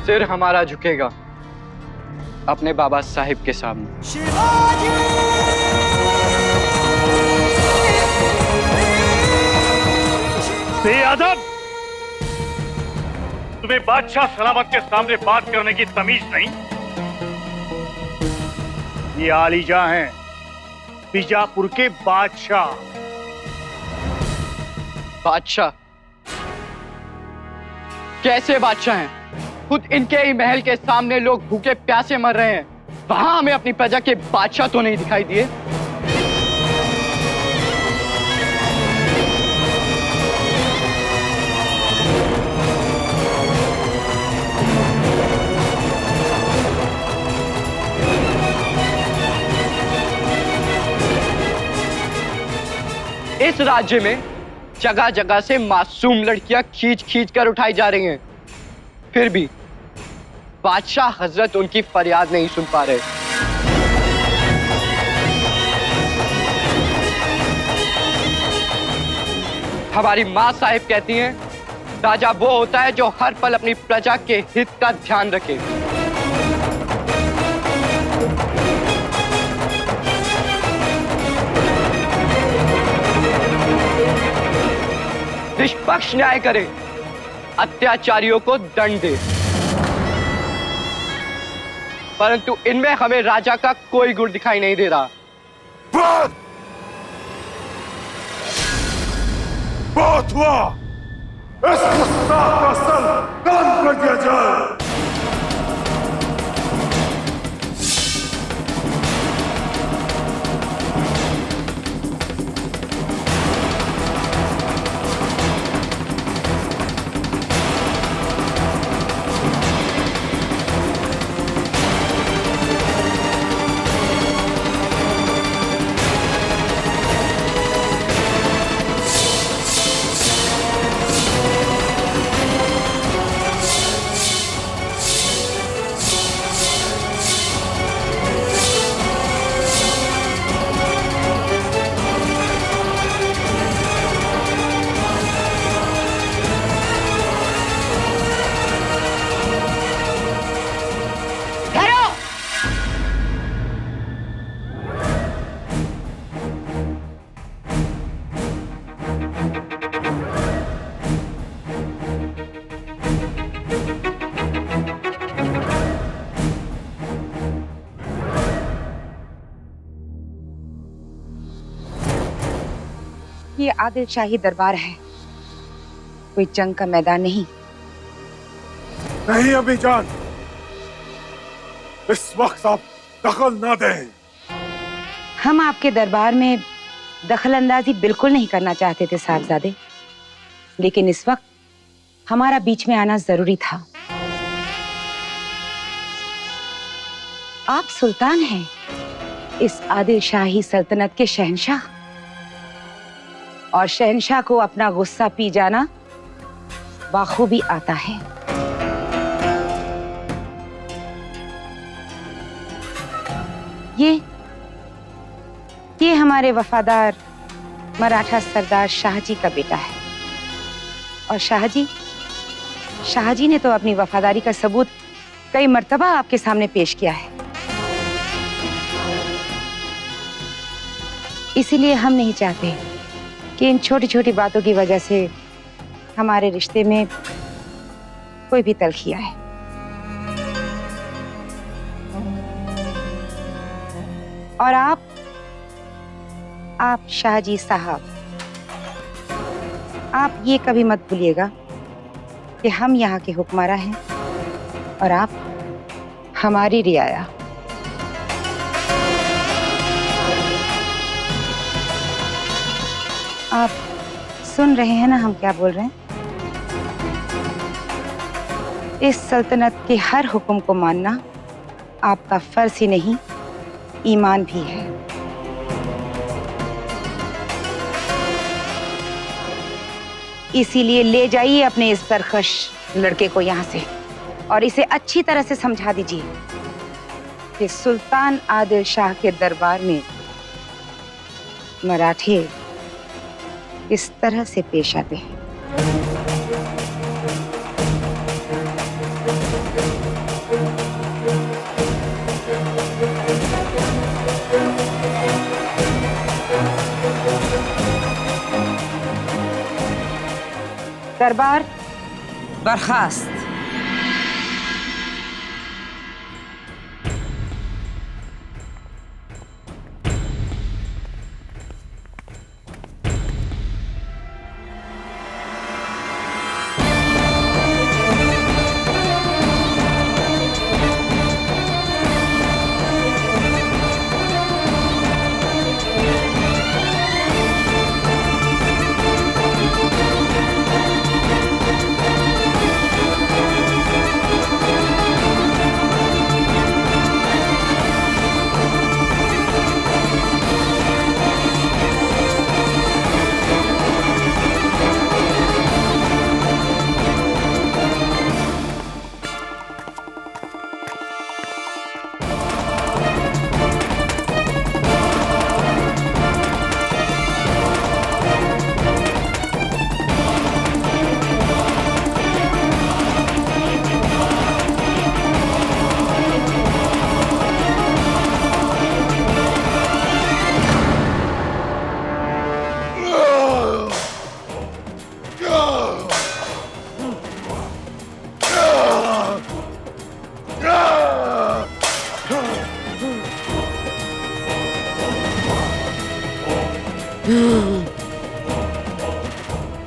सिर हमारा झुकेगा अपने बाबा साहिब के सामने। बेअदब! तुम्हें बादशाह सलामत के सामने बात करने की तमीज नहीं? ये आलीजा हैं, बीजापुर के बादशाह। बादशाह? कैसे बादशाह हैं? खुद इनके ही महल के सामने लोग भूखे प्यासे मर रहे हैं, वहां हमें अपनी प्रजा के बादशाह तो नहीं दिखाई दिए। इस राज्य में जगह जगह से मासूम लड़कियां खींच खींच कर उठाई जा रही हैं, फिर भी बादशाह हजरत उनकी फरियाद नहीं सुन पा रहे। हमारी मां साहिब कहती हैं, राजा वो होता है जो हर पल अपनी प्रजा के हित का ध्यान रखे। निष्पक्ष न्याय करे, अत्याचारियों को दंड दे। परंतु इनमें हमें राजा का कोई गुण दिखाई नहीं दे रहा। बहुत हुआ, इस गुस्ताख का सर कान कर दिया जाए। ये आदिल शाही दरबार है, कोई जंग का मैदान नहीं। नहीं अभी जान, इस वक्त आप दखल ना दें। हम आपके दरबार में दखल अंदाजी बिल्कुल नहीं करना चाहते थे साहबजादे, लेकिन इस वक्त हमारा बीच में आना जरूरी था। आप सुल्तान हैं, इस आदिल शाही सल्तनत के शहंशाह, और शहंशाह को अपना गुस्सा पी जाना बाखूबी आता है। ये हमारे वफादार मराठा सरदार शाहजी का बेटा है, और शाहजी ने तो अपनी वफादारी का सबूत कई मर्तबा आपके सामने पेश किया है। इसीलिए हम नहीं चाहते कि इन छोटी छोटी बातों की वजह से हमारे रिश्ते में कोई भी तल्खी आए। और आप शाहजी साहब, आप ये कभी मत भूलिएगा कि हम यहाँ के हुक्मरां हैं और आप हमारी रियाया। आप सुन रहे हैं ना हम क्या बोल रहे हैं? इस सल्तनत के हर हुक्म को मानना आपका फर्ज ही नहीं, ईमान भी है। इसीलिए ले जाइए अपने इस सरकश लड़के को यहाँ से, और इसे अच्छी तरह से समझा दीजिए कि सुल्तान आदिल शाह के दरबार में मराठे इस तरह से पेश आते हैं। दरबार बर्खास्त।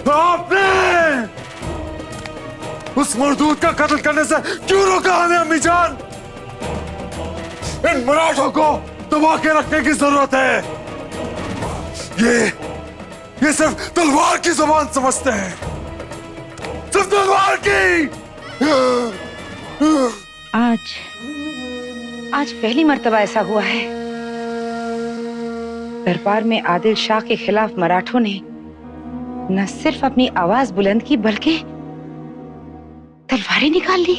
आपने उस मरदूद का कत्ल करने से क्यों रोका हमें अम्मी जान? इन मराठों को दबा के रखने की जरूरत है। ये सिर्फ तलवार की जुबान समझते हैं, सिर्फ तलवार की। आज पहली मर्तबा ऐसा हुआ है। दरबार में आदिल शाह के खिलाफ मराठों ने न सिर्फ अपनी आवाज बुलंद की बल्कि तलवारें निकाल ली।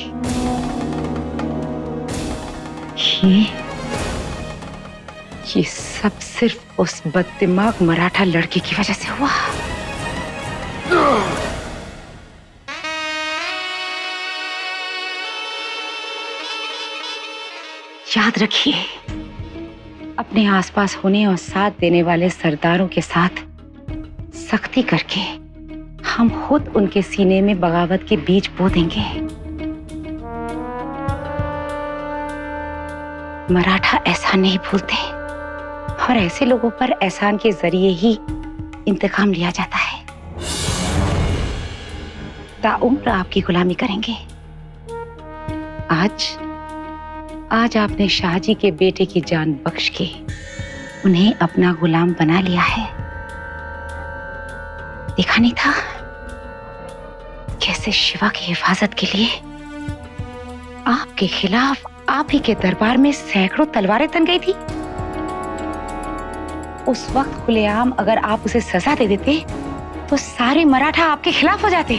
ये सब सिर्फ उस बददिमाग मराठा लड़के की वजह से हुआ। याद रखिए, अपने आसपास होने और साथ देने वाले सरदारों के साथ सख्ती करके हम खुद उनके सीने में बगावत के बीज बो देंगे। मराठा ऐसा नहीं भूलते और ऐसे लोगों पर एहसान के जरिए ही इंतकाम लिया जाता है। ताउम्र आपकी गुलामी करेंगे। आज आपने शाहजी के बेटे की जान बख्श के उन्हें अपना गुलाम बना लिया है। देखा नहीं था कैसे शिवा की हिफाजत के लिए आपके खिलाफ आप ही के दरबार में सैकड़ों तलवारें तन गई थी। उस वक्त खुलेआम अगर आप उसे सजा दे देते तो सारे मराठा आपके खिलाफ हो जाते।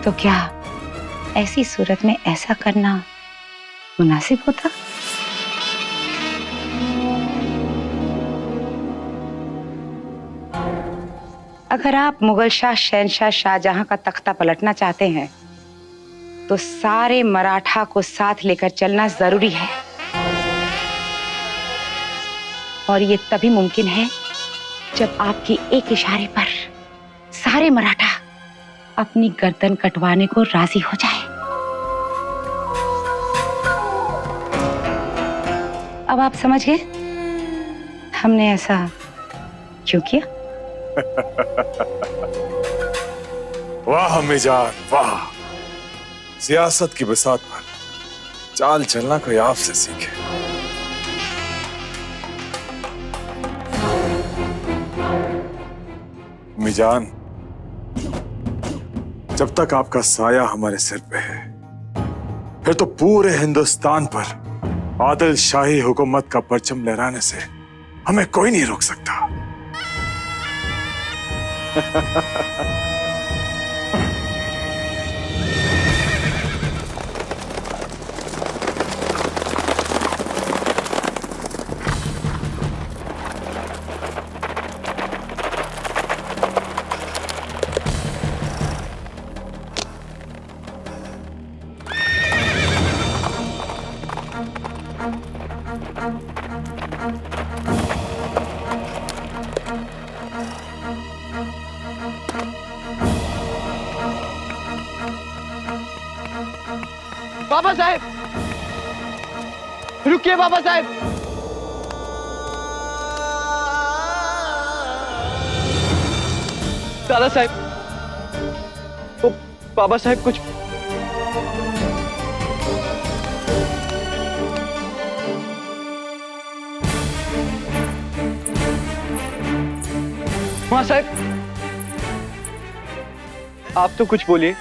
तो क्या ऐसी सूरत में ऐसा करना मुनासिब होता? अगर आप मुगल शाह शहनशाह शाहजहां का तख्ता पलटना चाहते हैं तो सारे मराठा को साथ लेकर चलना जरूरी है। और ये तभी मुमकिन है जब आपके एक इशारे पर सारे मराठा अपनी गर्दन कटवाने को राजी हो जाए। अब आप समझ गए हमने ऐसा क्यों किया? वाह अम्मी जान वाह, सियासत की बिसात पर चाल चलना कोई आपसे सीखे। अम्मी जान, जब तक आपका साया हमारे सिर पे है फिर तो पूरे हिंदुस्तान पर आदिल शाही हुकूमत का परचम लहराने से हमें कोई नहीं रोक सकता। बाबा साहेब, रुकिए बाबा साहेब। दादा साहेब, ओ बाबा साहेब कुछ मां साहब, आप तो कुछ बोलिए।